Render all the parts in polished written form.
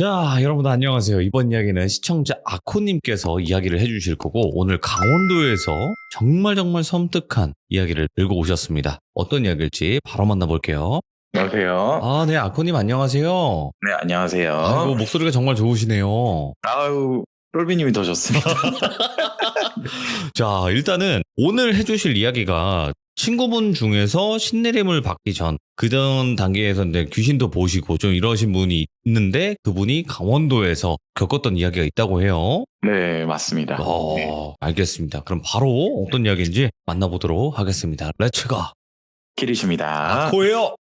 자, 여러분 안녕하세요. 이번 이야기는 시청자 아코님께서 이야기를 해주실 거고, 오늘 강원도에서 정말 섬뜩한 이야기를 들고 오셨습니다. 어떤 이야기일지 바로 만나볼게요. 안녕하세요. 아, 네, 아코님 안녕하세요. 네, 안녕하세요. 아이고, 목소리가 정말 좋으시네요. 아유, 똘비님이 더 좋습니다. 자, 일단은 오늘 해주실 이야기가 친구분 중에서 신내림을 받기 전, 그전 단계에서 이제 귀신도 보시고 좀 이러신 분이 있는데, 그분이 강원도에서 겪었던 이야기가 있다고 해요. 네, 맞습니다. 네. 알겠습니다. 그럼 바로 어떤 이야기인지 만나보도록 하겠습니다. 렛츠가 키리십니다. 아코예요.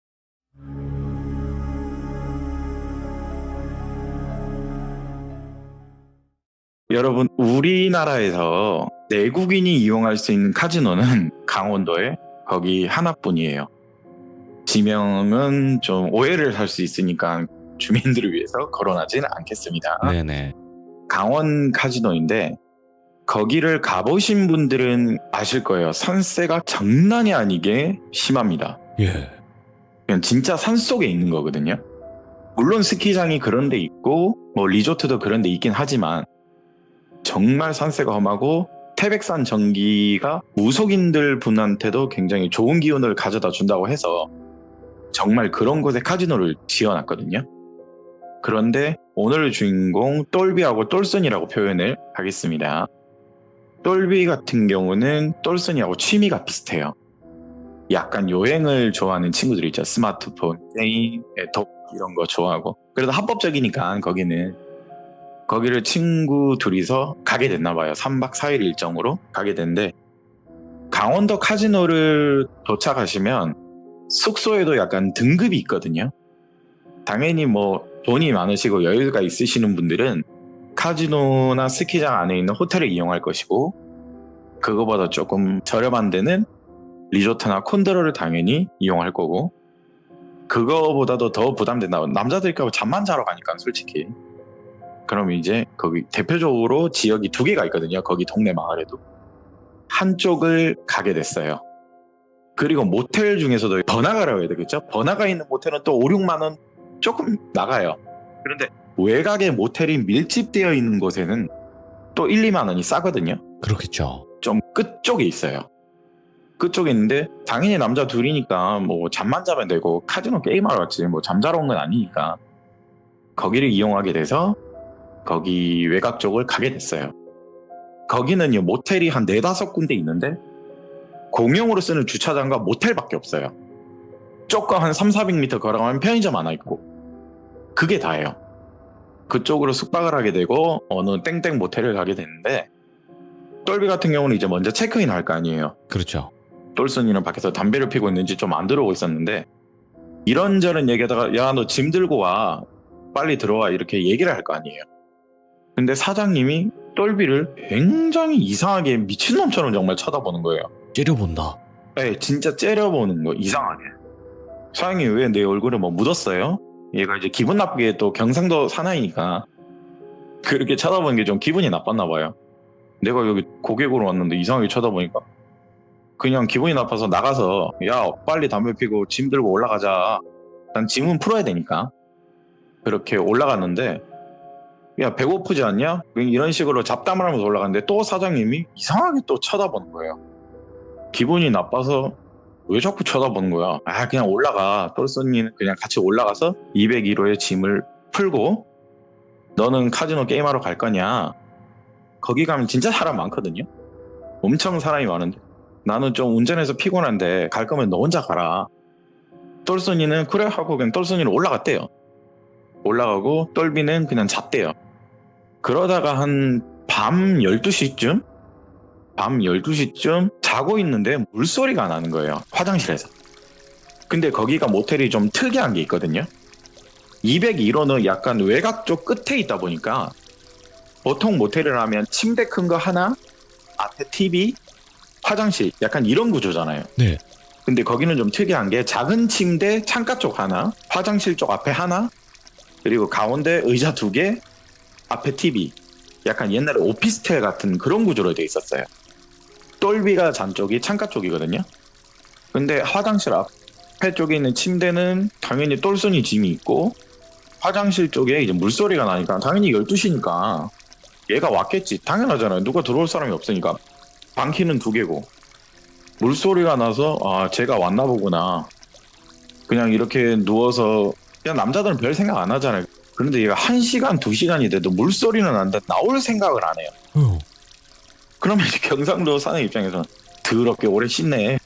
여러분, 우리나라에서 내국인이 이용할 수 있는 카지노는 강원도에 거기 하나뿐이에요. 지명은 좀 오해를 살 수 있으니까 주민들을 위해서 거론하지는 않겠습니다. 네네. 강원 카지노인데 거기를 가보신 분들은 아실 거예요. 산세가 장난이 아니게 심합니다. 예. 그냥 진짜 산속에 있는 거거든요. 물론 스키장이 그런 데 있고 뭐 리조트도 그런 데 있긴 하지만 정말 산세가 험하고 태백산 전기가 무속인들 분한테도 굉장히 좋은 기운을 가져다 준다고 해서 정말 그런 곳에 카지노를 지어놨거든요. 그런데 오늘 주인공 똘비하고 똘순이라고 표현을 하겠습니다. 똘비 같은 경우는 똘순이하고 취미가 비슷해요. 약간 여행을 좋아하는 친구들 있죠. 스마트폰, 게임, 덕 이런 거 좋아하고. 그래도 합법적이니까 거기를 친구 둘이서 가게 됐나 봐요. 3박 4일 일정으로 가게 됐는데 강원도 카지노를 도착하시면 숙소에도 약간 등급이 있거든요. 당연히 뭐 돈이 많으시고 여유가 있으시는 분들은 카지노나 스키장 안에 있는 호텔을 이용할 것이고, 그거보다 조금 저렴한 데는 리조트나 콘도로를 당연히 이용할 거고, 그거보다도 더 부담된다. 남자들끼리 잠만 자러 가니까 솔직히. 그럼 이제 거기 대표적으로 지역이 두 개가 있거든요. 거기 동네 마을에도. 한쪽을 가게 됐어요. 그리고 모텔 중에서도 번화가라고 해야 되겠죠? 번화가 있는 모텔은 또 5, 6만 원 조금 나가요. 그런데 외곽에 모텔이 밀집되어 있는 곳에는 또 1, 2만 원이 싸거든요. 그렇겠죠. 좀 끝쪽에 있어요. 끝쪽에 있는데 당연히 남자 둘이니까 뭐 잠만 자면 되고 카지노 게임하러 왔지 뭐 잠자러 온 건 아니니까 거기를 이용하게 돼서 거기 외곽 쪽을 가게 됐어요. 거기는요 모텔이 한 4-5군데 있는데 공용으로 쓰는 주차장과 모텔밖에 없어요. 조금 한 300-400m 걸어가면 편의점 하나 있고 그게 다예요. 그쪽으로 숙박을 하게 되고 어느 땡땡 모텔을 가게 됐는데, 똘비 같은 경우는 이제 먼저 체크인 할 거 아니에요. 그렇죠. 똘순이는 밖에서 담배를 피고 있는지 좀 안 들어오고 있었는데 이런저런 얘기하다가 야 너 짐 들고 와 빨리 들어와 이렇게 얘기를 할 거 아니에요. 근데 사장님이 똘비를 굉장히 이상하게 미친놈처럼 정말 쳐다보는 거예요. 째려본다. 네, 진짜 째려보는 거 이상하게. 사장님 왜 내 얼굴에 뭐 묻었어요? 얘가 이제 기분 나쁘게 또 경상도 사나이니까 그렇게 쳐다보는 게 좀 기분이 나빴나 봐요. 내가 여기 고객으로 왔는데 이상하게 쳐다보니까 그냥 기분이 나빠서 나가서 야 빨리 담배 피고 짐 들고 올라가자. 난 짐은 풀어야 되니까 그렇게 올라갔는데 야 배고프지 않냐? 이런 식으로 잡담을 하면서 올라갔는데 또 사장님이 이상하게 또 쳐다보는 거예요. 기분이 나빠서 왜 자꾸 쳐다보는 거야? 아 그냥 올라가. 똘순이는 그냥 같이 올라가서 201호의 짐을 풀고 너는 카지노 게임하러 갈 거냐? 거기 가면 진짜 사람 많거든요. 엄청 사람이 많은데 나는 좀 운전해서 피곤한데 갈 거면 너 혼자 가라. 똘순이는 그래 하고 그냥 똘순이는 올라갔대요. 올라가고 똘비는 그냥 잤대요. 그러다가 한 밤 12시쯤 자고 있는데 물소리가 나는 거예요. 화장실에서. 근데 거기가 모텔이 좀 특이한 게 있거든요. 201호는 약간 외곽 쪽 끝에 있다 보니까 보통 모텔을 하면 침대 큰 거 하나, 앞에 TV, 화장실 약간 이런 구조잖아요. 네. 근데 거기는 좀 특이한 게 작은 침대 창가 쪽 하나, 화장실 쪽 앞에 하나, 그리고 가운데 의자 2개, 앞에 TV. 약간 옛날에 오피스텔 같은 그런 구조로 돼 있었어요. 똘비가 잔 쪽이 창가 쪽이거든요. 근데 화장실 앞에 쪽에 있는 침대는 당연히 똘순이 짐이 있고 화장실 쪽에 이제 물소리가 나니까 당연히 12시니까 얘가 왔겠지. 당연하잖아요. 누가 들어올 사람이 없으니까. 방키는 2개고. 물소리가 나서 아 쟤가 왔나 보구나. 그냥 이렇게 누워서 그냥 남자들은 별 생각 안 하잖아요. 그런데 얘가 1시간 2시간이 돼도 물소리는 나는데 나올 생각을 안 해요. 그러면 이제 경상도 사는 입장에서는 더럽게 오래 씻네.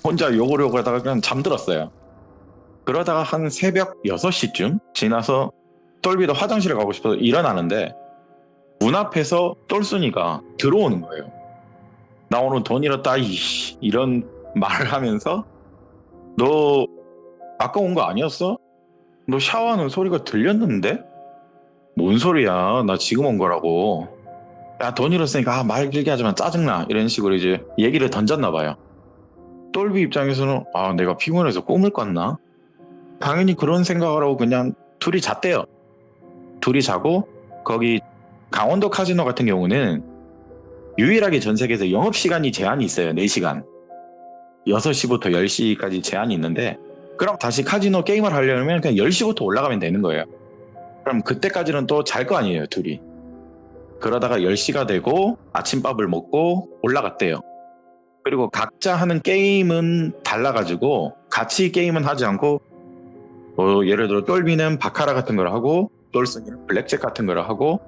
혼자 요구려고 하다가 그냥 잠들었어요. 그러다가 한 새벽 6시쯤 지나서 똘비도 화장실에 가고 싶어서 일어나는데 문 앞에서 똘순이가 들어오는 거예요. 나 오늘 돈 잃었다 이런 말을 하면서 너 아까 온 거 아니었어? 너 샤워하는 소리가 들렸는데? 뭔 소리야? 나 지금 온 거라고. 야, 돈 잃었으니까 말 길게 하지만 짜증나. 이런 식으로 이제 얘기를 던졌나 봐요. 똘비 입장에서는 아, 내가 피곤해서 꿈을 꿨나? 당연히 그런 생각을 하고 그냥 둘이 잤대요. 둘이 자고 거기 강원도 카지노 같은 경우는 유일하게 전 세계에서 영업시간이 제한이 있어요. 4시간. 6시부터 10시까지 제한이 있는데 그럼 다시 카지노 게임을 하려면 그냥 10시부터 올라가면 되는 거예요. 그럼 그때까지는 또 잘 거 아니에요, 둘이. 그러다가 10시가 되고 아침밥을 먹고 올라갔대요. 그리고 각자 하는 게임은 달라가지고 같이 게임은 하지 않고 예를 들어 똘비는 바카라 같은 걸 하고 똘순이는 블랙잭 같은 걸 하고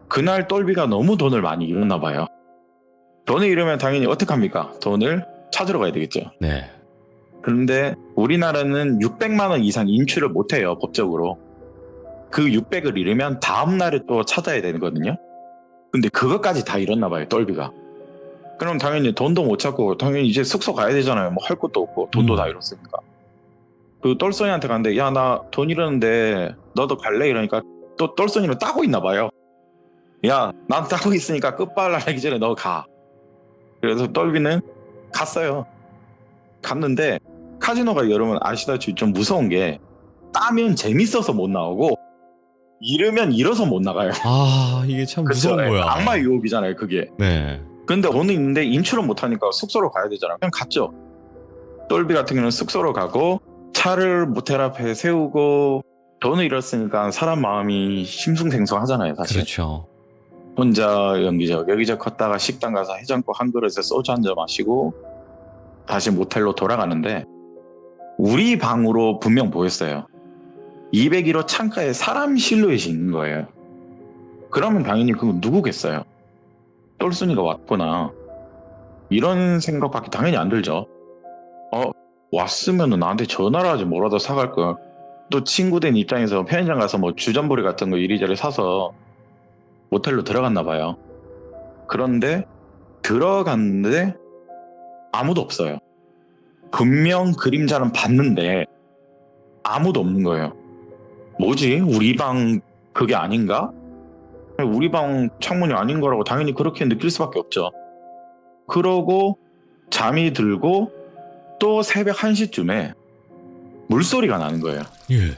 그날 똘비가 너무 돈을 많이 잃었나 봐요. 돈을 잃으면 당연히 어떡합니까? 돈을 찾으러 가야 되겠죠. 네. 그런데 우리나라는 600만 원 이상 인출을 못해요, 법적으로. 그 600을 잃으면 다음 날에 또 찾아야 되거든요. 근데 그것까지 다 잃었나 봐요, 똘비가. 그럼 당연히 돈도 못 찾고 당연히 이제 숙소 가야 되잖아요. 뭐 할 것도 없고 돈도 다 잃었으니까. 그 똘son이한테 갔는데 야, 나 돈 잃었는데 너도 갈래? 이러니까 또 똘son이는 따고 있나 봐요. 야, 난 따고 있으니까 끝발라기 전에 너 가. 그래서 똘비는 갔어요. 갔는데 카지노가 여러분 아시다시피 좀 무서운 게 따면 재밌어서 못 나오고 잃으면 잃어서 못 나가요. 아, 이게 참 무서운 그쵸? 거야. 악마의 유혹이잖아요, 그게. 네. 근데 돈은 있는데 인출은 못하니까 숙소로 가야 되잖아요. 그냥 갔죠. 똘비 같은 경우는 숙소로 가고 차를 모텔 앞에 세우고 돈을 잃었으니까 사람 마음이 심승생성하잖아요, 사실. 그렇죠. 혼자 여기저기 걷다가 식당 가서 해장국 한 그릇에 소주 한 잔 마시고 다시 모텔로 돌아가는데 우리 방으로 분명 보였어요. 201호 창가에 사람 실루엣이 있는 거예요. 그러면 당연히 그건 누구겠어요? 똘순이가 왔구나. 이런 생각밖에 당연히 안 들죠. 왔으면 나한테 전화를 하지 뭐라도 사갈 걸. 또 친구 된 입장에서 편의점 가서 뭐 주전부리 같은 거 이리저리 사서 모텔로 들어갔나 봐요. 그런데 들어갔는데 아무도 없어요. 분명 그림자는 봤는데 아무도 없는 거예요. 뭐지? 우리 방 그게 아닌가? 우리 방 창문이 아닌 거라고 당연히 그렇게 느낄 수밖에 없죠. 그러고 잠이 들고 또 새벽 1시쯤에 물소리가 나는 거예요. 예.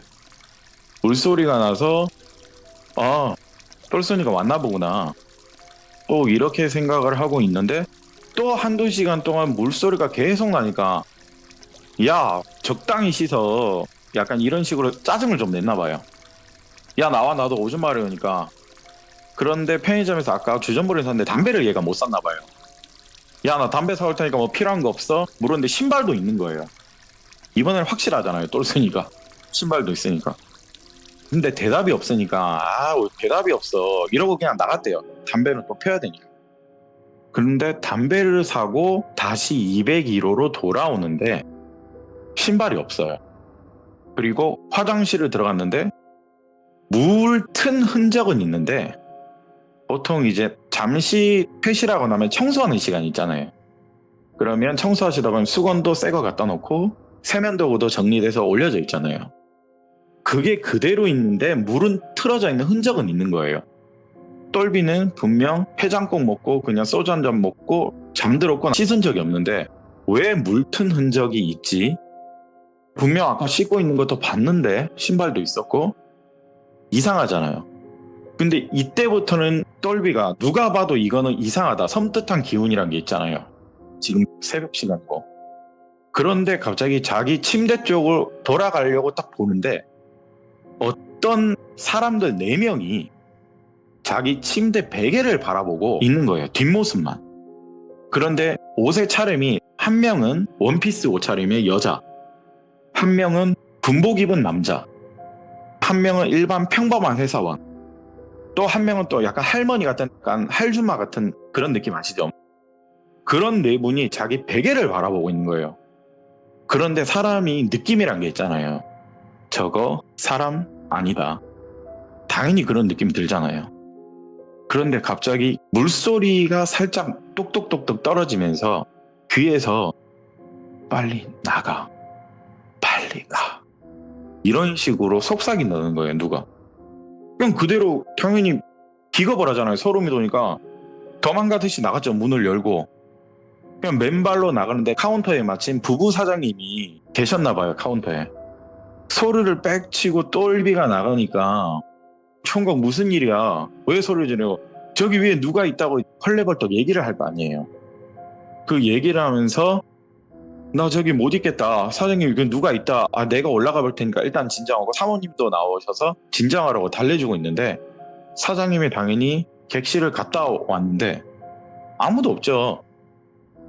물소리가 나서 아, 똘순이가 왔나 보구나. 또 이렇게 생각을 하고 있는데 또 1~2시간 동안 물소리가 계속 나니까 야, 적당히 씻어. 약간 이런 식으로 짜증을 좀 냈나 봐요. 야, 나와, 나도 오줌 마려우니까. 그런데 편의점에서 아까 주전부리를 샀는데 담배를 얘가 못 샀나 봐요. 야, 나 담배 사올 테니까 뭐 필요한 거 없어? 물었는데 신발도 있는 거예요. 이번엔 확실하잖아요, 똘순이가. 신발도 있으니까. 근데 대답이 없으니까 대답이 없어 이러고 그냥 나갔대요. 담배는 또 펴야 되니까. 그런데 담배를 사고 다시 201호로 돌아오는데 신발이 없어요. 그리고 화장실을 들어갔는데 물 튼 흔적은 있는데 보통 이제 잠시 퇴실하고 나면 청소하는 시간이 있잖아요. 그러면 청소하시다 보면 수건도 새 거 갖다 놓고 세면도구도 정리돼서 올려져 있잖아요. 그게 그대로 있는데 물은 틀어져 있는 흔적은 있는 거예요. 똘비는 분명 해장국 먹고 그냥 소주 한 잔 먹고 잠들었거나 씻은 적이 없는데 왜 물튼 흔적이 있지? 분명 아까 씻고 있는 것도 봤는데 신발도 있었고 이상하잖아요. 근데 이때부터는 똘비가 누가 봐도 이거는 이상하다, 섬뜩한 기운이란 게 있잖아요. 지금 새벽 시간이고. 그런데 갑자기 자기 침대 쪽으로 돌아가려고 딱 보는데 어떤 사람들 4명이 자기 침대 베개를 바라보고 있는 거예요. 뒷모습만. 그런데 옷의 차림이 한 명은 원피스 옷차림의 여자, 한 명은 군복 입은 남자, 한 명은 일반 평범한 회사원, 또 한 명은 또 약간 할머니 같은 약간 할줌마 같은 그런 느낌 아시죠? 그런 4분이 자기 베개를 바라보고 있는 거예요. 그런데 사람이 느낌이란 게 있잖아요. 저거 사람 아니다. 당연히 그런 느낌 들잖아요. 그런데 갑자기 물소리가 살짝 똑똑똑똑 떨어지면서 귀에서 빨리 나가, 빨리 가, 이런 식으로 속삭임 넣는 거예요. 누가. 그냥 그대로 당연히 기겁을 하잖아요. 소름이 돋으니까 도망가듯이 나갔죠. 문을 열고 그냥 맨발로 나가는데 카운터에 마침 부부 사장님이 계셨나 봐요. 카운터에 소리를 빽치고 똘비가 나가니까 총각 무슨 일이야, 왜 소리를 지르고, 저기 위에 누가 있다고 헐레벌떡 얘기를 할 거 아니에요. 그 얘기를 하면서 나 저기 못 있겠다, 사장님 그 누가 있다, 내가 올라가 볼 테니까 일단 진정하고, 사모님도 나오셔서 진정하라고 달래주고 있는데 사장님이 당연히 객실을 갔다 왔는데 아무도 없죠.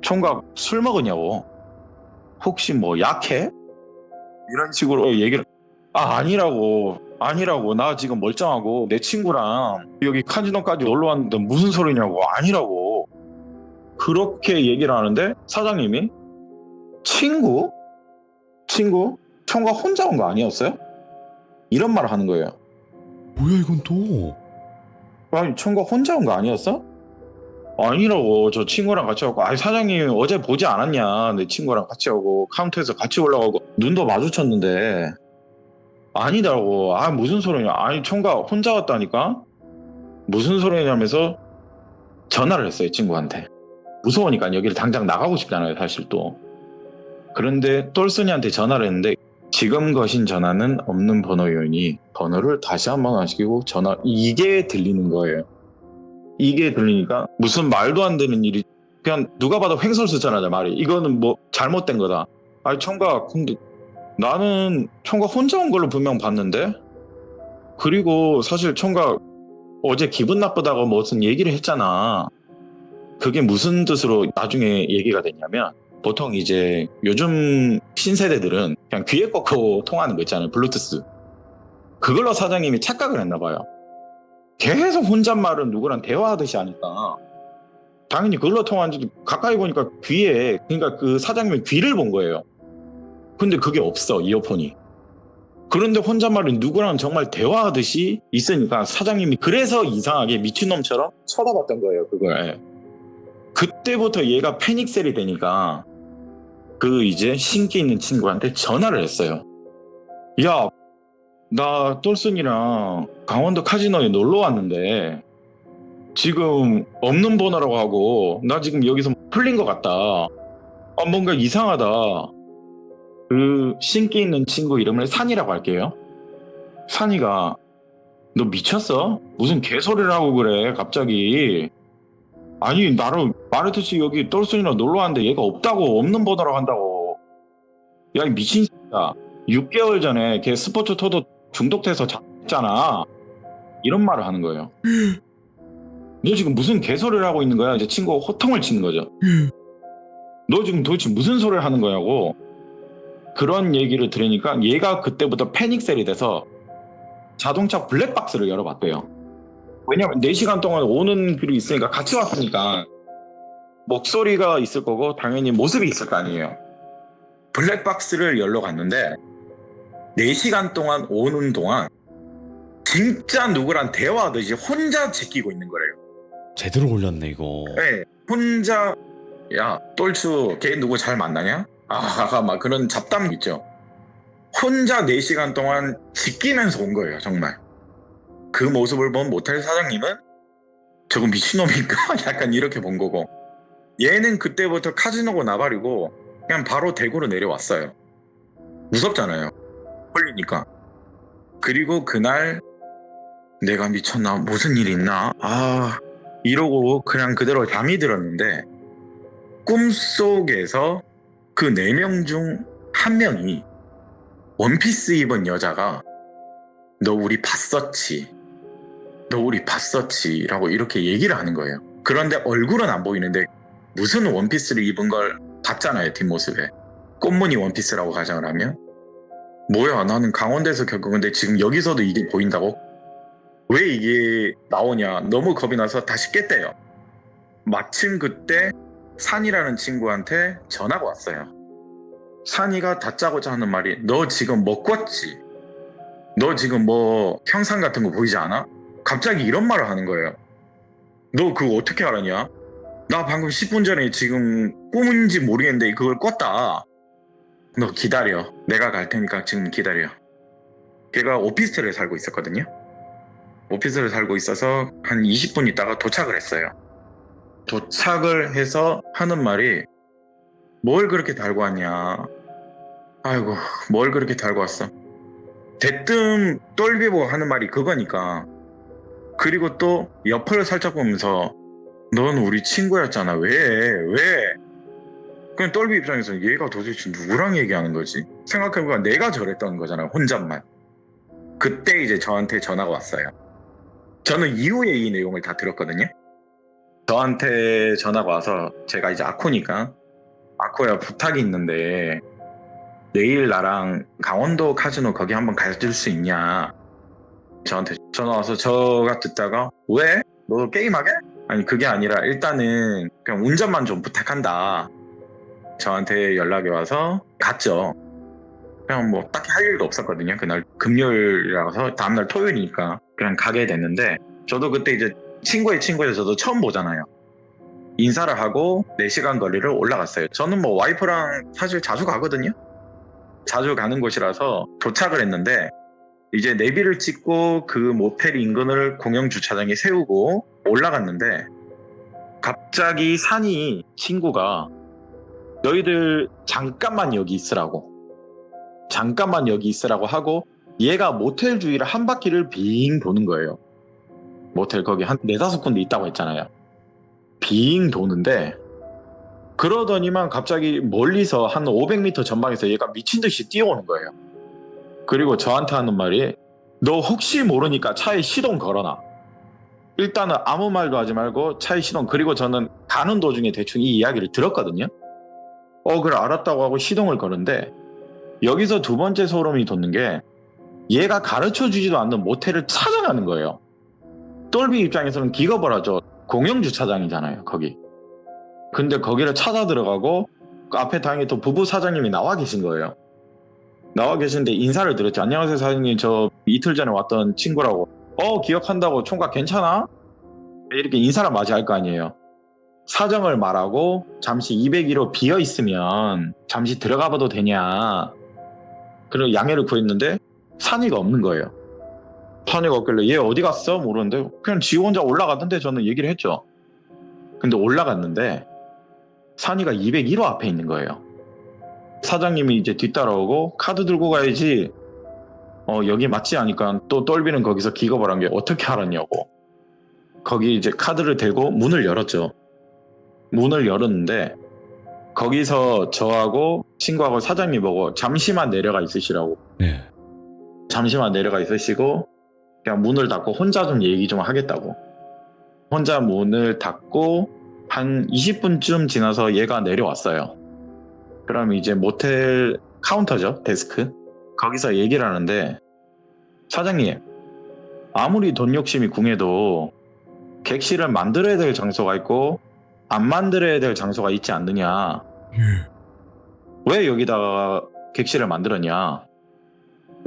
총각 술 먹으냐고, 혹시 뭐 약해? 이런 식으로 얘기를. 아니라고 나 지금 멀쩡하고 내 친구랑 여기 카지노까지 놀러 왔는데 무슨 소리냐고. 아니라고. 그렇게 얘기를 하는데 사장님이 친구? 총각 혼자 온 거 아니었어요? 이런 말을 하는 거예요. 뭐야 이건 또? 아니 총각 혼자 온 거 아니었어? 아니라고, 저 친구랑 같이 왔고. 사장님 어제 보지 않았냐, 내 친구랑 같이 오고 카운터에서 같이 올라가고 눈도 마주쳤는데. 아니다고. 무슨 소리냐. 총각 혼자 왔다니까? 무슨 소리냐면서 전화를 했어요, 친구한테. 무서우니까 여기를 당장 나가고 싶잖아요, 사실 또. 그런데 똘순이한테 전화를 했는데 지금 거신 전화는 없는 번호이오니 번호를 다시 한번 하시고 이게 들리는 거예요. 이게 들리니까 무슨 말도 안 되는 일이, 그냥 누가 봐도 횡설수설하자 말이. 이거는 뭐 잘못된 거다. 총각 근데 나는 총각 혼자 온 걸로 분명 봤는데, 그리고 사실 총각 어제 기분 나쁘다고 무슨 얘기를 했잖아. 그게 무슨 뜻으로 나중에 얘기가 됐냐면, 보통 이제 요즘 신세대들은 그냥 귀에 꽂고 통하는 거 있잖아요, 블루투스. 그걸로 사장님이 착각을 했나 봐요. 계속 혼잣말은 누구랑 대화하듯이 하니까 당연히 그걸로 통하는지, 가까이 보니까 귀에, 그러니까 그 사장님이 귀를 본 거예요. 근데 그게 없어, 이어폰이. 그런데 혼잣말은 누구랑 정말 대화하듯이 있으니까 사장님이 그래서 이상하게 미친놈처럼 쳐다봤던 거예요, 그걸. 그때부터 얘가 패닉셀이 되니까 그 이제 신기 있는 친구한테 전화를 했어요. 야, 나 똘순이랑 강원도 카지노에 놀러 왔는데 지금 없는 번호라고 하고 나 지금 여기서 풀린 것 같다. 뭔가 이상하다. 그 신기 있는 친구 이름을 산이라고 할게요. 산이가 너 미쳤어? 무슨 개소리를 하고 그래 갑자기. 아니 나를 말했듯이 여기 똘순이랑 놀러 왔는데 얘가 없다고, 없는 번호라고 한다고. 야 이 미친 새끼야, 6개월 전에 걔 스포츠 토도 중독돼서 잡잖아, 이런 말을 하는 거예요. 너 지금 무슨 개소리를 하고 있는 거야? 이제 친구가 호통을 치는 거죠. 너 지금 도대체 무슨 소리를 하는 거냐고. 그런 얘기를 들으니까 얘가 그때부터 패닉셀이 돼서 자동차 블랙박스를 열어봤대요. 왜냐면 4시간 동안 오는 길이 있으니까, 같이 왔으니까 목소리가 있을 거고 당연히 모습이 있을 거 아니에요. 블랙박스를 열러 갔는데 4시간 동안 오는 동안 진짜 누구랑 대화하듯이 혼자 제끼고 있는 거래요. 제대로 올렸네 이거. 네, 혼자. 야 똘추 걔 누구 잘 만나냐? 막 그런 잡담 있죠. 혼자 4시간 동안 지키면서 온 거예요, 정말. 그 모습을 본 모텔 사장님은 저거 미친놈인가? 약간 이렇게 본 거고, 얘는 그때부터 카지노고 나발이고 그냥 바로 대구로 내려왔어요. 무섭잖아요, 홀리니까. 그리고 그날 내가 미쳤나, 무슨 일 있나, 이러고 그냥 그대로 잠이 들었는데 꿈속에서 그 4명 중 1명이 원피스 입은 여자가 너 우리 봤었지. 너 우리 봤었지. 라고 이렇게 얘기를 하는 거예요. 그런데 얼굴은 안 보이는데 무슨 원피스를 입은 걸 봤잖아요. 뒷모습에. 꽃무늬 원피스라고 가정을 하면. 뭐야, 나는 강원도에서 겪은 건데 지금 여기서도 이게 보인다고? 왜 이게 나오냐. 너무 겁이 나서 다시 깼대요. 마침 그때 산이라는 친구한테 전화가 왔어요. 산이가 다짜고짜 하는 말이, 너 지금 뭐 꿨지? 너 지금 뭐 형상 같은 거 보이지 않아? 갑자기 이런 말을 하는 거예요. 너 그거 어떻게 알았냐? 나 방금 10분 전에 지금 꿈인지 모르겠는데 그걸 꿨다. 너 기다려. 내가 갈 테니까 지금 기다려. 걔가 오피스텔에 살고 있었거든요. 오피스텔에 살고 있어서 한 20분 있다가 도착을 했어요. 도착을 해서 하는 말이, 뭘 그렇게 달고 왔냐? 아이고, 뭘 그렇게 달고 왔어? 대뜸 똘비보 하는 말이 그거니까. 그리고 또 옆을 살짝 보면서, 넌 우리 친구였잖아. 왜? 그냥 똘비 입장에서 얘가 도대체 누구랑 얘기하는 거지? 생각해보면 내가 저랬던 거잖아, 혼잣말. 그때 이제 저한테 전화가 왔어요. 저는 이후에 이 내용을 다 들었거든요. 저한테 전화가 와서, 제가 이제 아코니까, 아코야, 부탁이 있는데 내일 나랑 강원도 카지노 거기 한번 가줄 수 있냐. 저한테 전화 와서 저가 듣다가, 왜? 너 게임하게? 아니, 그게 아니라 일단은 그냥 운전만 좀 부탁한다. 저한테 연락이 와서 갔죠. 그냥 뭐 딱히 할 일도 없었거든요. 그날 금요일이라서 다음날 토요일이니까 그냥 가게 됐는데, 저도 그때 이제 친구의 친구에서 저도 처음 보잖아요. 인사를 하고 4시간 거리를 올라갔어요. 저는 뭐 와이프랑 사실 자주 가거든요. 자주 가는 곳이라서 도착을 했는데, 이제 내비를 찍고 그 모텔 인근을 공영 주차장에 세우고 올라갔는데, 갑자기 산이 친구가 너희들 잠깐만 여기 있으라고 하고, 얘가 모텔 주위를 한 바퀴를 빙 도는 거예요. 모텔 거기 한 4-5군데 있다고 했잖아요. 빙 도는데, 그러더니만 갑자기 멀리서 한 500m 전방에서 얘가 미친 듯이 뛰어오는 거예요. 그리고 저한테 하는 말이, 너 혹시 모르니까 차에 시동 걸어놔. 일단은 아무 말도 하지 말고 차에 시동. 그리고 저는 가는 도중에 대충 이 이야기를 들었거든요. 그래, 알았다고 하고 시동을 거는데, 여기서 두 번째 소름이 돋는 게, 얘가 가르쳐주지도 않는 모텔을 찾아가는 거예요. 똘비 입장에서는 기겁을 하죠. 공영주차장이잖아요, 거기. 근데 거기를 찾아 들어가고, 그 앞에 당연히 또 부부 사장님이 나와 계신 거예요. 나와 계신데 인사를 드렸죠. 안녕하세요, 사장님. 저 이틀 전에 왔던 친구라고. 기억한다고. 총각 괜찮아? 이렇게 인사를 맞이할 거 아니에요. 사정을 말하고, 잠시 201호 비어 있으면 잠시 들어가 봐도 되냐. 그리고 양해를 구했는데 산이가 없는 거예요. 산이가 없길래 얘 어디 갔어? 모르는데 그냥 지 혼자 올라갔는데, 저는 얘기를 했죠. 근데 올라갔는데 산이가 201호 앞에 있는 거예요. 사장님이 이제 뒤따라오고, 카드 들고 가야지. 여기 맞지 않으니까 또 똘비는 거기서 기겁을 한 게, 어떻게 알았냐고. 거기 이제 카드를 대고 문을 열었죠. 문을 열었는데, 거기서 저하고 친구하고 사장님 보고 잠시만 내려가 있으시라고. 네. 잠시만 내려가 있으시고 그냥 문을 닫고 혼자 좀 얘기 좀 하겠다고. 혼자 문을 닫고 한 20분쯤 지나서 얘가 내려왔어요. 그럼 이제 모텔 카운터죠, 데스크. 거기서 얘기를 하는데, 사장님, 아무리 돈 욕심이 궁해도 객실을 만들어야 될 장소가 있고 안 만들어야 될 장소가 있지 않느냐. 왜 여기다가 객실을 만들었냐.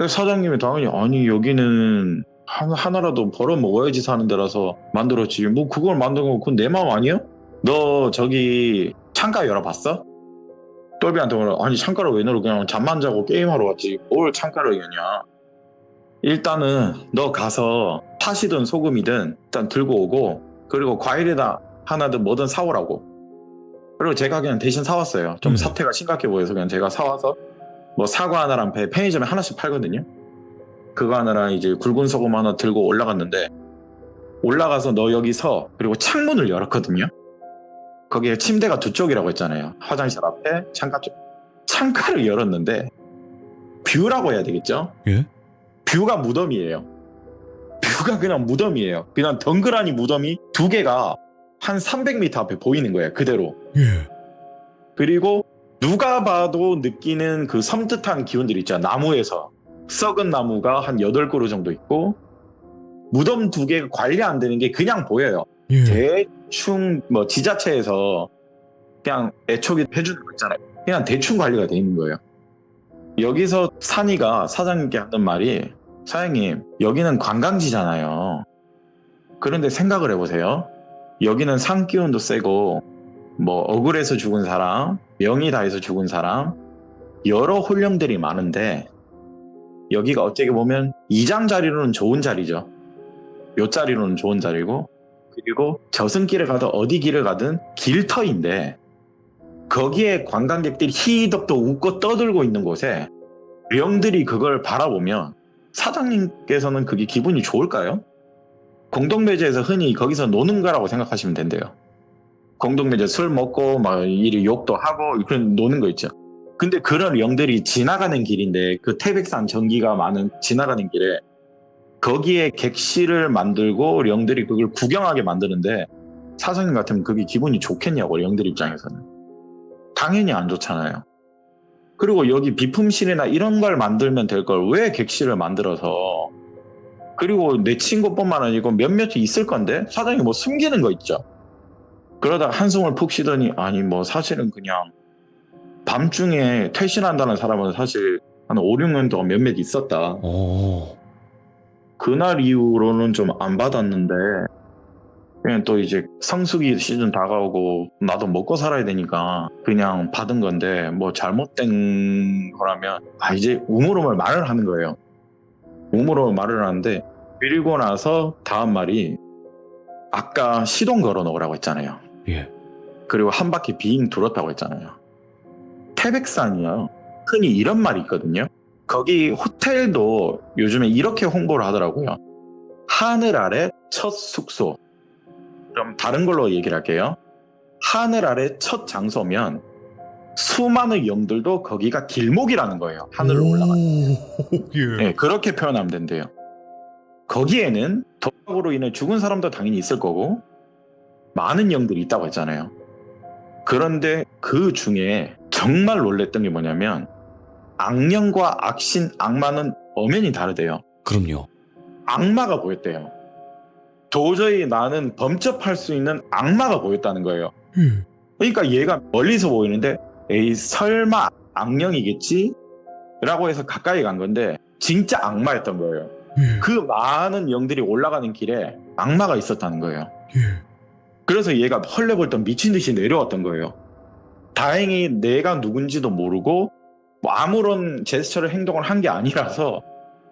사장님이 당연히, 아니 여기는 하나라도 벌어 먹어야지 사는 데라서 만들었지. 뭐 그걸 만든 거 그건 내 마음 아니야? 너 저기 창가 열어봤어? 똘비한테 말해, 아니 창가를 왜 열어? 그냥 잠만 자고 게임하러 왔지. 뭘 창가를 여냐. 일단은 너 가서 팥이든 소금이든 일단 들고 오고, 그리고 과일에다 하나든 뭐든 사오라고. 그리고 제가 그냥 대신 사왔어요. 좀 사태가 심각해 보여서 그냥 제가 사와서, 뭐 사과 하나랑 배 편의점에 하나씩 팔거든요. 그거 하나랑 이제 굵은 소금 하나 들고 올라갔는데, 올라가서 너 여기 서. 그리고 창문을 열었거든요. 거기에 침대가 두 쪽이라고 했잖아요. 화장실 앞에 창가 쪽. 창가를 열었는데, 뷰라고 해야 되겠죠? 예? 뷰가 무덤이에요. 뷰가 그냥 무덤이에요. 그냥 덩그라니 무덤이 두 개가 한 300m 앞에 보이는 거예요. 그대로. 예. 그리고 누가 봐도 느끼는 그 섬뜩한 기운들 있잖아. 나무에서 썩은 나무가 한 8그루 정도 있고 무덤 두 개가 관리 안 되는 게 그냥 보여요. 예. 대충 뭐 지자체에서 그냥 애초기 해주는 거 있잖아요. 그냥 대충 관리가 돼 있는 거예요. 여기서 산이가 사장님께 하는 말이 사장님 여기는 관광지잖아요. 그런데 생각을 해보세요. 여기는 산 기운도 세고 뭐 억울해서 죽은 사람, 명이 다해서 죽은 사람 여러 혼령들이 많은데 여기가 어떻게 보면 이장자리로는 좋은 자리죠. 요 자리로는 좋은 자리고 그리고 저승길을 가든 어디 길을 가든 길터인데 거기에 관광객들이 히덕도 웃고 떠들고 있는 곳에 영들이 그걸 바라보면 사장님께서는 그게 기분이 좋을까요? 공동묘지에서 흔히 거기서 노는 거라고 생각하시면 된대요. 공동묘지 술 먹고 막 이리 욕도 하고 그런 노는 거 있죠. 근데 그런 영들이 지나가는 길인데 그 태백산 전기가 많은 지나가는 길에 거기에 객실을 만들고 영들이 그걸 구경하게 만드는데 사장님 같으면 그게 기분이 좋겠냐고 영들 입장에서는. 당연히 안 좋잖아요. 그리고 여기 비품실이나 이런 걸 만들면 될 걸 왜 객실을 만들어서 그리고 내 친구뿐만 아니고 몇몇이 있을 건데 사장님이 뭐 숨기는 거 있죠. 그러다가 한숨을 푹 쉬더니 아니 뭐 사실은 그냥 밤중에 퇴실한다는 사람은 사실 한 5, 6년 동안 몇몇 있었다. 오. 그날 이후로는 좀 안 받았는데 그냥 또 이제 성수기 시즌 다가오고 나도 먹고 살아야 되니까 그냥 받은 건데 뭐 잘못된 거라면 이제 우물우물 말을 하는 거예요. 우물우물 말을 하는데 그리고 나서 다음 말이 아까 시동 걸어 놓으라고 했잖아요. 예. 그리고 한 바퀴 빙 돌았다고 했잖아요. 태백산이요. 흔히 이런 말이 있거든요. 거기 호텔도 요즘에 이렇게 홍보를 하더라고요. 하늘 아래 첫 숙소. 그럼 다른 걸로 얘기를 할게요. 하늘 아래 첫 장소면 수많은 영들도 거기가 길목이라는 거예요. 하늘을 올라가는. 예. 네, 그렇게 표현하면 된대요. 거기에는 도박으로 인해 죽은 사람도 당연히 있을 거고 많은 영들이 있다고 했잖아요. 그런데 그 중에 정말 놀랬던 게 뭐냐면 악령과 악신, 악마는 엄연히 다르대요. 그럼요. 악마가 보였대요. 도저히 나는 범접할 수 있는 악마가 보였다는 거예요. 그러니까 얘가 멀리서 보이는데 에이 설마 악령이겠지? 라고 해서 가까이 간 건데 진짜 악마였던 거예요. 그 많은 영들이 올라가는 길에 악마가 있었다는 거예요. 그래서 얘가 헐레벌떡 미친 듯이 내려왔던 거예요. 다행히 내가 누군지도 모르고 뭐 아무런 제스처를 행동을 한 게 아니라서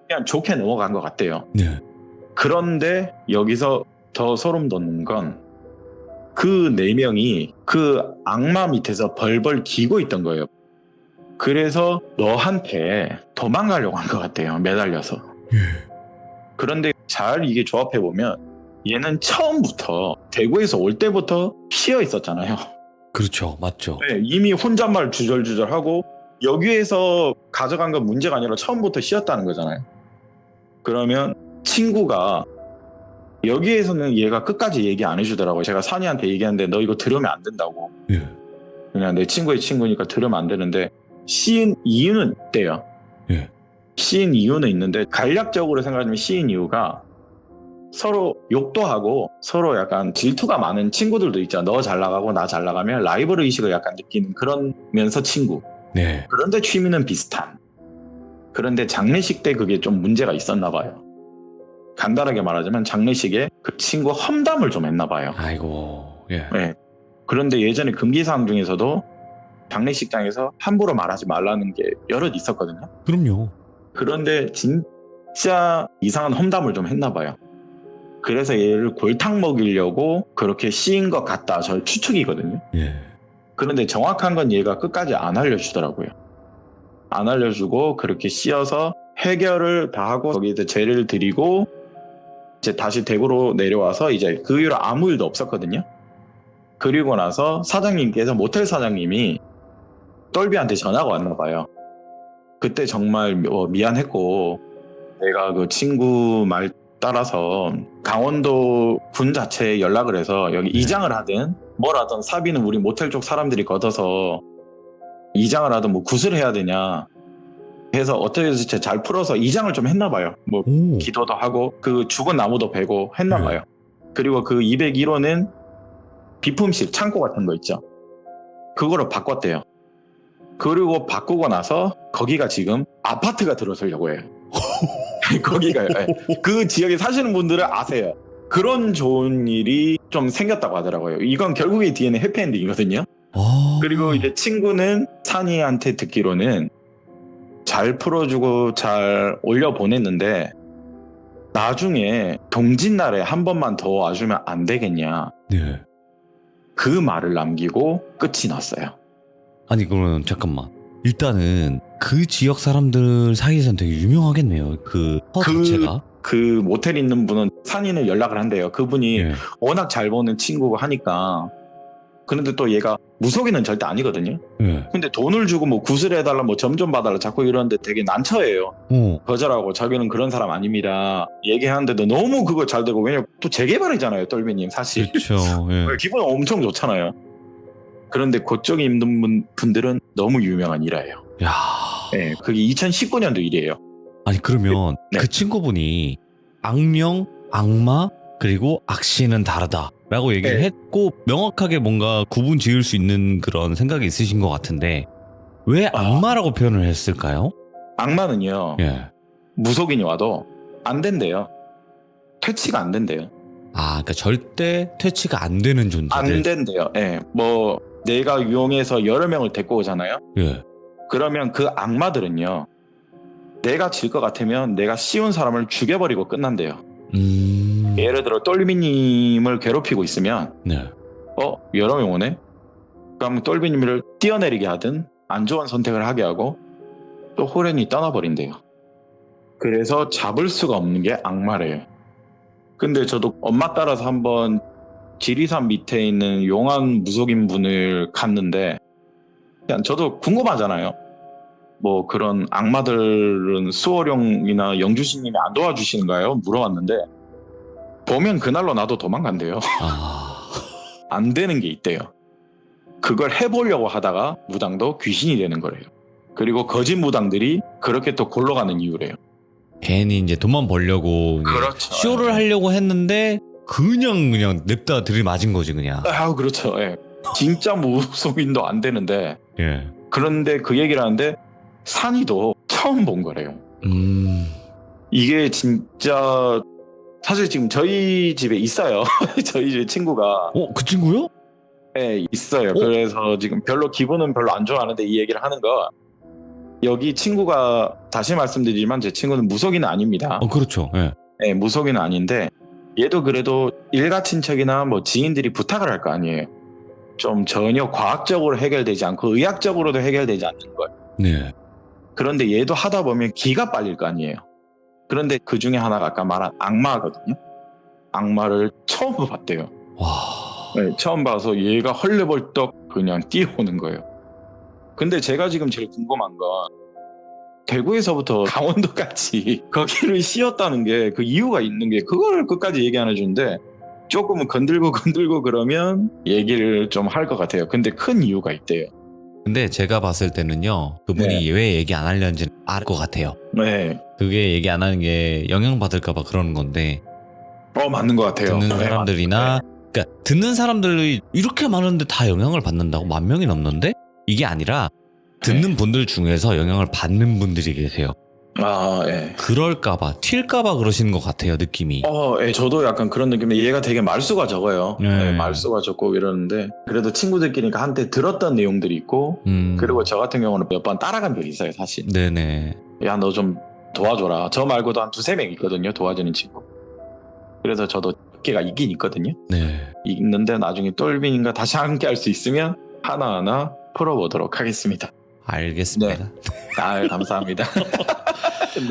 그냥 좋게 넘어간 것 같대요. 네. 그런데 여기서 더 소름 돋는 건 그 4명이 그 악마 밑에서 벌벌 기고 있던 거예요. 그래서 너한테 도망가려고 한 것 같아요. 매달려서. 그런데 잘 이게 조합해보면 얘는 처음부터 대구에서 올 때부터 쉬어 있었잖아요. 그렇죠. 맞죠. 네, 이미 혼잣말 주절주절하고 여기에서 가져간 건 문제가 아니라 처음부터 쉬었다는 거잖아요. 그러면 친구가 여기에서는 얘가 끝까지 얘기 안 해주더라고요. 제가 산이한테 얘기하는데 너 이거 들으면 안 된다고. 예. 그냥 내 친구의 친구니까 들으면 안 되는데 시인 이유는 있대요. 예. 시인 이유는 있는데 간략적으로 생각하면 시인 이유가 서로 욕도 하고 서로 약간 질투가 많은 친구들도 있잖아. 너 잘 나가고 나 잘 나가면 라이벌 의식을 약간 느끼는 그러면서 친구. 네. 그런데 취미는 비슷한. 그런데 장례식 때 그게 좀 문제가 있었나 봐요. 간단하게 말하자면 장례식에 그 친구 험담을 좀 했나 봐요. 아이고. 예. 네. 그런데 예전에 금기사항 중에서도 장례식장에서 함부로 말하지 말라는 게 여럿 있었거든요. 그럼요. 그런데 진짜 이상한 험담을 좀 했나 봐요. 그래서 얘를 골탕 먹이려고 그렇게 씌인 것 같다. 저 추측이거든요. 예. 그런데 정확한 건 얘가 끝까지 안 알려주더라고요. 안 알려주고 그렇게 씌어서 해결을 다 하고 거기에 제를 드리고 이제 다시 대구로 내려와서 이제 그 이후로 아무 일도 없었거든요. 그리고 나서 사장님께서 모텔 사장님이 똘비한테 전화가 왔나 봐요. 그때 정말 미안했고 내가 그 친구 말 따라서 강원도 군 자체에 연락을 해서 여기 이장을 하든 뭘 하든 사비는 우리 모텔 쪽 사람들이 걷어서 이장을 하든 뭐 굿을 해야 되냐 해서 어떻게 해서 잘 풀어서 이장을 좀 했나 봐요. 뭐 오. 기도도 하고 그 죽은 나무도 베고 했나 네. 봐요. 그리고 그 201호는 비품실 창고 같은 거 있죠. 그거로 바꿨대요. 그리고 바꾸고 나서 거기가 지금 아파트가 들어서려고 해요. 거기가요. 예. 그 지역에 사시는 분들은 아세요. 그런 좋은 일이 좀 생겼다고 하더라고요. 이건 결국에 뒤에는 해피엔딩이거든요. 아. 그리고 이제 친구는 산이한테 듣기로는 잘 풀어주고 잘 올려보냈는데 나중에 동짓날에 한 번만 더 와주면 안 되겠냐. 네. 그 말을 남기고 끝이 났어요. 아니 그러면 잠깐만. 일단은 그 지역 사람들 사이에서는 되게 유명하겠네요. 그 자체가. 그 모텔 있는 분은 산인을 연락을 한대요. 그분이 예. 워낙 잘 보는 친구고 하니까. 그런데 또 얘가 무속인은 절대 아니거든요. 예. 근데 돈을 주고 뭐 구슬 해달라 뭐 점 좀 봐달라 자꾸 이러는데 되게 난처해요. 거절하고 자기는 그런 사람 아닙니다. 얘기하는데도 너무 그거 잘 되고 왜냐면 또 재개발이잖아요. 똘비님 사실. 그렇죠. 예. 기분 엄청 좋잖아요. 그런데 그쪽에 있는 분들은 너무 유명한 일화예요. 야. 네, 그게 2019년도 일이에요. 아니 그러면 네. 그 친구분이 악령, 악마 그리고 악신은 다르다라고 얘기를 네. 했고 명확하게 뭔가 구분 지을 수 있는 그런 생각이 있으신 것 같은데 왜 악마라고 표현을 했을까요? 악마는요. 예. 무속인이 와도 안 된대요. 퇴치가 안 된대요. 아, 그러니까 절대 퇴치가 안 되는 존재들. 안 된대요. 예. 뭐 내가 유용해서 여러 명을 데리고 오잖아요. 예. 그러면 그 악마들은요. 내가 질 것 같으면 내가 씌운 사람을 죽여버리고 끝난대요. 예를 들어 똘비님을 괴롭히고 있으면 네. 여러 명 오네? 그럼 똘비님을 뛰어내리게 하든 안 좋은 선택을 하게 하고 또 호련히 떠나버린대요. 그래서 잡을 수가 없는 게 악마래요. 근데 저도 엄마 따라서 한번 지리산 밑에 있는 용안 무속인 분을 갔는데 그냥 저도 궁금하잖아요. 뭐 그런 악마들은 수호령이나 영주신님이 안 도와주시는가요? 물어봤는데 보면 그날로 나도 도망간대요. 아. 안 되는 게 있대요. 그걸 해보려고 하다가 무당도 귀신이 되는 거래요. 그리고 거짓 무당들이 그렇게 또 골러가는 이유래요. 괜히 이제 돈만 벌려고 그렇죠. 쇼를 하려고 했는데 그냥 냅다 들이맞은 거지 그냥. 아, 그렇죠. 예. 진짜 무속인도 안 되는데 예. 그런데 그 얘기를 하는데 산이도 처음 본 거래요. 이게 진짜 사실 지금 저희 집에 있어요. 저희 집에 친구가 그 친구요? 네, 있어요. 그래서 지금 기분은 별로 안 좋아하는데 이 얘기를 하는 거 여기 친구가 다시 말씀드리지만 제 친구는 무속인은 아닙니다. 그렇죠. 예. 네, 무속인은 아닌데 얘도 그래도 일가 친척이나 뭐 지인들이 부탁을 할 거 아니에요. 좀 전혀 과학적으로 해결되지 않고 의학적으로도 해결되지 않는 걸. 네. 그런데 얘도 하다 보면 기가 빨릴 거 아니에요. 그런데 그 중에 하나가 아까 말한 악마거든요. 악마를 처음 봤대요. 와. 네, 처음 봐서 얘가 헐레벌떡 그냥 뛰어오는 거예요. 근데 제가 지금 제일 궁금한 건 대구에서부터 강원도까지 거기를 씌웠다는 게 그 이유가 있는 게 그걸 끝까지 얘기 안 해주는데 조금은 건들고 그러면 얘기를 좀 할 것 같아요. 근데 큰 이유가 있대요. 근데 제가 봤을 때는요. 그분이 네. 왜 얘기 안 하려는지는 알 것 같아요. 네. 그게 얘기 안 하는 게 영향받을까 봐 그러는 건데 맞는 것 같아요. 듣는 사람들이나 그러니까 듣는 사람들이 이렇게 많은데 다 영향을 받는다고 10,000명이 넘는데 이게 아니라 듣는 분들 중에서 영향을 받는 분들이 계세요. 예. 그럴까봐 튈까봐 그러시는 것 같아요 느낌이. 예, 저도 약간 그런 느낌인데 얘가 되게 말수가 적어요. 네. 말수가 적고 이러는데 그래도 친구들끼리니까 한때 들었던 내용들이 있고 그리고 저 같은 경우는 몇 번 따라간 적이 있어요 사실. 네네. 야, 너 좀 도와줘라. 저 말고도 한 2-3명 있거든요 도와주는 친구. 그래서 저도 걔가 있긴 있거든요. 네. 있는데 나중에 똘빈인가 다시 함께 할 수 있으면 하나하나 풀어보도록 하겠습니다. 알겠습니다. 감사합니다.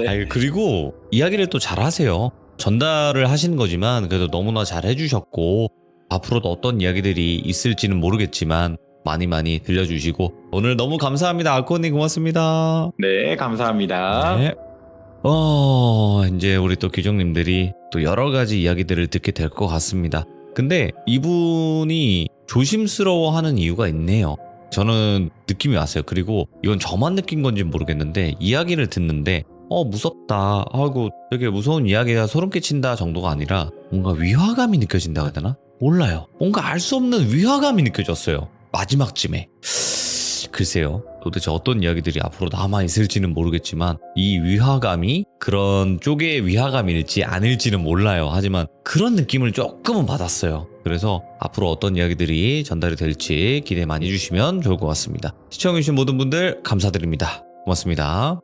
네. 아니, 그리고 이야기를 또 잘하세요. 전달을 하시는 거지만 그래도 너무나 잘 해주셨고 앞으로도 어떤 이야기들이 있을지는 모르겠지만 많이 들려주시고 오늘 너무 감사합니다. 알코님 고맙습니다. 네, 감사합니다. 네. 이제 우리 또 규정님들이 또 여러 가지 이야기들을 듣게 될 것 같습니다. 근데 이분이 조심스러워하는 이유가 있네요. 저는 느낌이 왔어요. 그리고 이건 저만 느낀 건지 모르겠는데 이야기를 듣는데 무섭다 하고 되게 무서운 이야기가 소름 끼친다 정도가 아니라 뭔가 위화감이 느껴진다 해야 되나? 몰라요. 뭔가 알 수 없는 위화감이 느껴졌어요. 마지막쯤에. 글쎄요. 도대체 어떤 이야기들이 앞으로 남아있을지는 모르겠지만 이 위화감이 그런 쪽의 위화감일지 아닐지는 몰라요. 하지만 그런 느낌을 조금은 받았어요. 그래서 앞으로 어떤 이야기들이 전달이 될지 기대 많이 해주시면 좋을 것 같습니다. 시청해주신 모든 분들 감사드립니다. 고맙습니다.